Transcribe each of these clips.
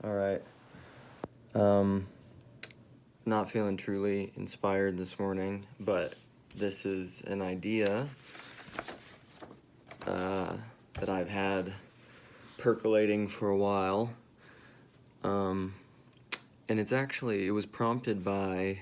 All right. Not feeling truly inspired this morning, but this is an idea that I've had percolating for a while. And it was prompted by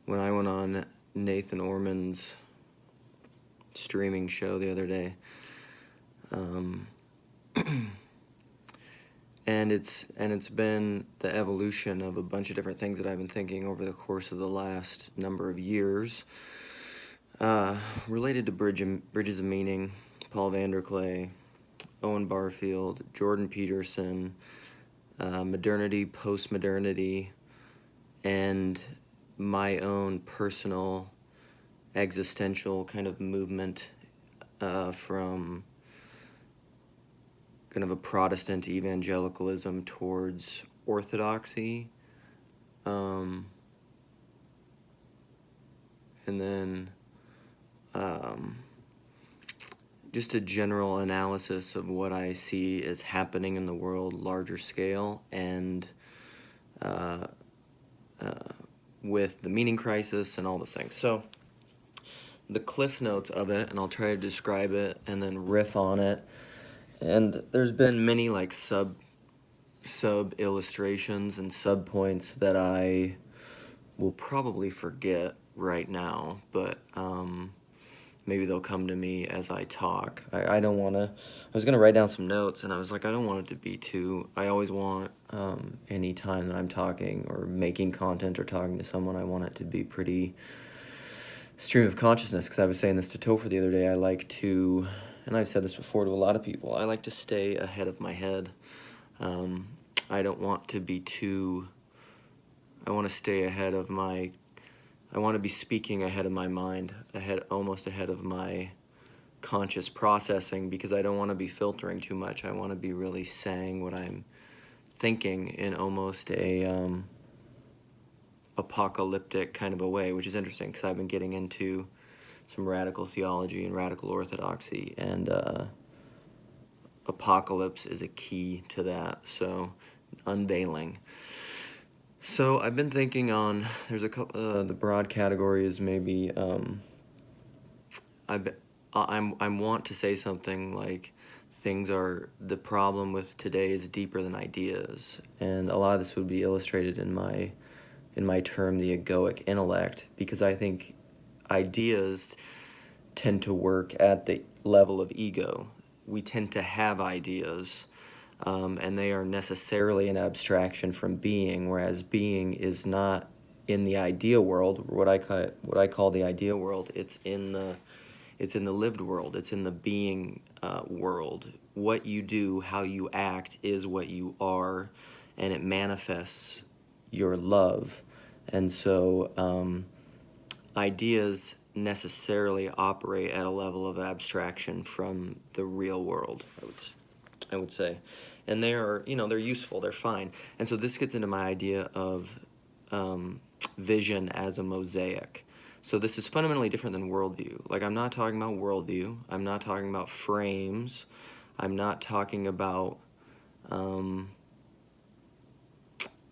when I went on Nathan Orman's streaming show the other day. And it's been the evolution of a bunch of different things that I've been thinking over the course of the last number of years, related to Bridges of Meaning, Paul Vander Klay, Owen Barfield, Jordan Peterson, modernity, postmodernity, and my own personal existential kind of movement from kind of a Protestant evangelicalism towards orthodoxy, and then just a general analysis of what I see as happening in the world, larger scale, and with the meaning crisis and all those things. So the cliff notes of it, and I'll try to describe it and then riff on it. And there's been many like sub illustrations and sub points that I will probably forget right now, but maybe they'll come to me as I talk. I don't want to. I was gonna write down some notes, and I was like, I don't want it to be too. I always want any time that I'm talking or making content or talking to someone, I want it to be pretty stream of consciousness. Because I was saying this to Topher the other day. I like to, and I've said this before to a lot of people, I like to stay ahead of my head. I don't want to be too, I want to stay ahead of my, I want to be speaking ahead of my mind, almost ahead of my conscious processing, because I don't want to be filtering too much. I want to be really saying what I'm thinking in almost a apocalyptic kind of a way, which is interesting because I've been getting into some radical theology and radical orthodoxy, and apocalypse is a key to that, so unveiling. So I've been thinking on, there's a couple, the broad category is maybe, I want to say something like, the problem with today is deeper than ideas, and a lot of this would be illustrated in my term, the egoic intellect, because I think ideas tend to work at the level of ego. We tend to have ideas, and they are necessarily an abstraction from being, whereas being is not in the idea world. What I call the idea world, it's in the lived world. It's in the being world. What you do, how you act, is what you are, and it manifests your love. And so ideas necessarily operate at a level of abstraction from the real world, I would say. And they are, they're useful, they're fine. And so this gets into my idea of vision as a mosaic. So this is fundamentally different than worldview. Like, I'm not talking about worldview. I'm not talking about frames. I'm not talking about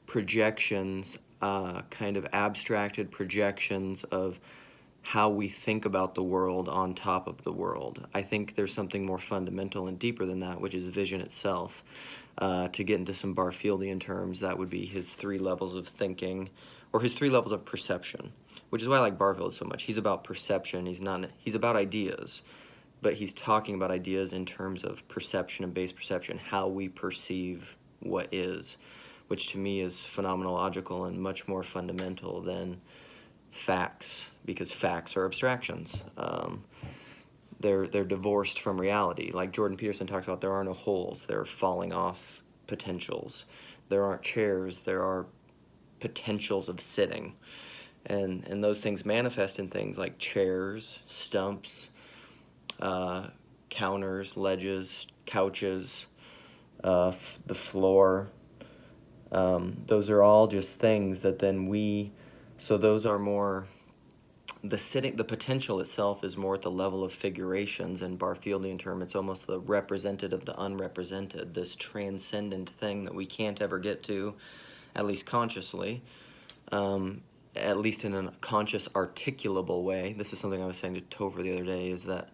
projections, kind of abstracted projections of how we think about the world on top of the world. I think there's something more fundamental and deeper than that, which is vision itself. To get into some Barfieldian terms, that would be his 3 levels of thinking, or his 3 levels of perception, which is why I like Barfield so much. He's about perception. He's about ideas, but he's talking about ideas in terms of perception and base perception, how we perceive what is, which to me is phenomenological and much more fundamental than facts, because facts are abstractions. They're divorced from reality. Like Jordan Peterson talks about, there are no holes, there are falling off potentials. There aren't chairs, there are potentials of sitting. And those things manifest in things like chairs, stumps, counters, ledges, couches, the floor. Those are all just things that then so those are more the potential itself is more at the level of figurations. In Barfieldian term, it's almost the represented of the unrepresented, this transcendent thing that we can't ever get to, at least consciously, at least in a conscious articulable way. This is something I was saying to Topher the other day, is that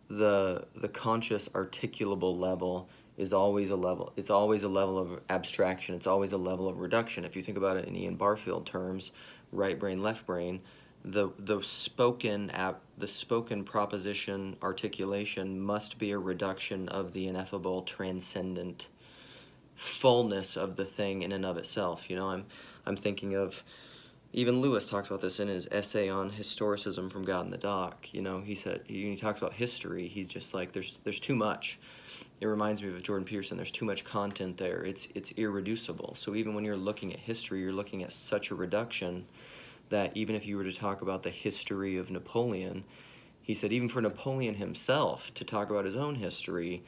the conscious articulable level is always a level. It's always a level of abstraction. It's always a level of reduction. If you think about it in Ian Barfield terms, right brain, left brain, the spoken proposition articulation must be a reduction of the ineffable, transcendent fullness of the thing in and of itself. You know, I'm thinking of, even Lewis talks about this in his essay on historicism from God in the Dock. You know, he said, he talks about history, he's just like, there's too much. It reminds me of Jordan Peterson. There's too much content there. It's irreducible. So even when you're looking at history, you're looking at such a reduction that even if you were to talk about the history of Napoleon, he said even for Napoleon himself to talk about his own history,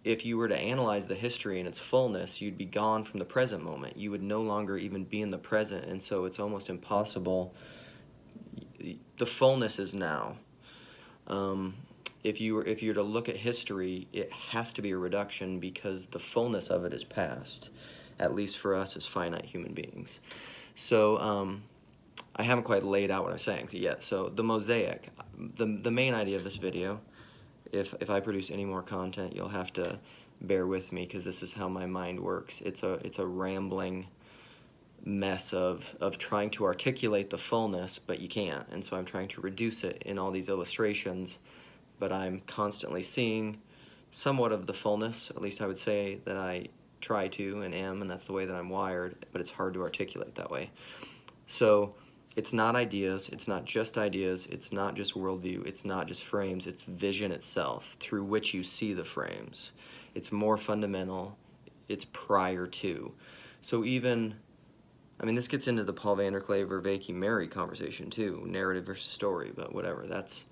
if you were to analyze the history in its fullness, you'd be gone from the present moment. You would no longer even be in the present, and so it's almost impossible. The fullness is now. If you were to look at history, it has to be a reduction because the fullness of it is past, at least for us as finite human beings. So I haven't quite laid out what I'm saying yet. So the Mosaic, the main idea of this video, if I produce any more content, you'll have to bear with me because this is how my mind works. It's a rambling mess of trying to articulate the fullness, but you can't. And so I'm trying to reduce it in all these illustrations, but I'm constantly seeing somewhat of the fullness. At least I would say that I try to and am, and that's the way that I'm wired, but it's hard to articulate that way. So it's not ideas, it's not just ideas, it's not just worldview, it's not just frames, it's vision itself through which you see the frames. It's more fundamental, it's prior to. So even, I mean, this gets into the Paul Vander Klay, Vervaeke, Mary conversation too, narrative versus story, but whatever, that's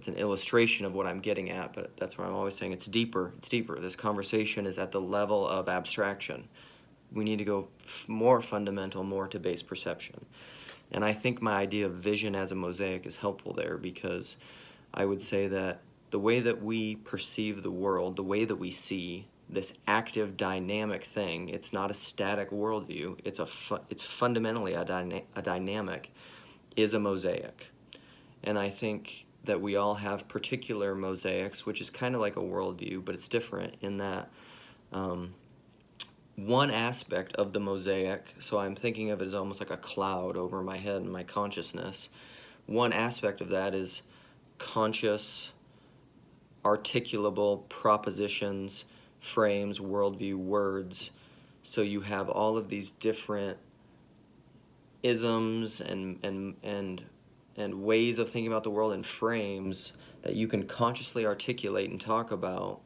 an illustration of what I'm getting at, but that's where I'm always saying it's deeper, it's deeper. This conversation is at the level of abstraction. We need to go more fundamental, more to base perception. And I think my idea of vision as a mosaic is helpful there because I would say that the way that we perceive the world, the way that we see this active, dynamic thing, it's not a static worldview, it's fundamentally a dynamic, is a mosaic. And I think that we all have particular mosaics, which is kind of like a worldview, but it's different in that one aspect of the mosaic, so I'm thinking of it as almost like a cloud over my head and my consciousness. One aspect of that is conscious, articulable propositions, frames, worldview, words. So you have all of these different isms and ways of thinking about the world and frames that you can consciously articulate and talk about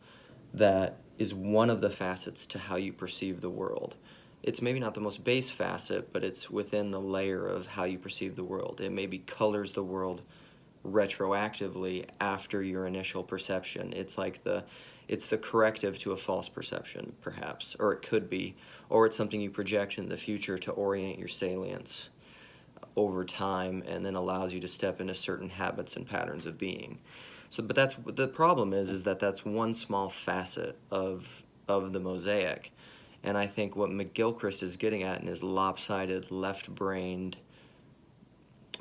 that is one of the facets to how you perceive the world. It's maybe not the most base facet, but it's within the layer of how you perceive the world. It maybe colors the world retroactively after your initial perception. It's like it's the corrective to a false perception, perhaps, or it could be, or it's something you project in the future to orient your salience over time and then allows you to step into certain habits and patterns of being. So, but that's the problem is that that's one small facet of the mosaic, and I think what McGilchrist is getting at in his lopsided, left-brained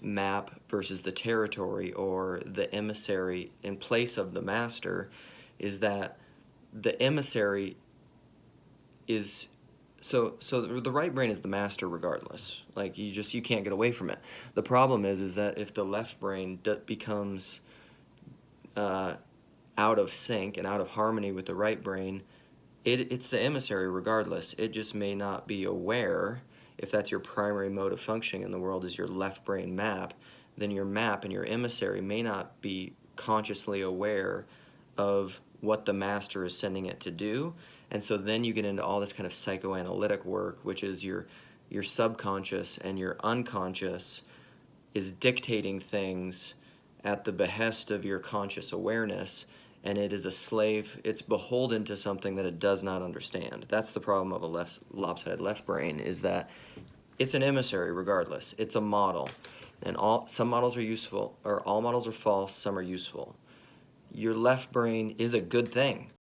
map versus the territory or the emissary in place of the master is that the emissary is so the right brain is the master regardless. Like you can't get away from it. The problem is that if the left brain becomes out of sync and out of harmony with the right brain, it's the emissary regardless. It just may not be aware. If that's your primary mode of functioning in the world is your left brain map, then your map and your emissary may not be consciously aware of what the master is sending it to do. And so then you get into all this kind of psychoanalytic work, which is your subconscious and your unconscious is dictating things at the behest of your conscious awareness, and it is a slave, it's beholden to something that it does not understand. That's the problem of a lopsided left brain, is that it's an emissary regardless. It's a model. And some models are useful, or all models are false, some are useful. Your left brain is a good thing.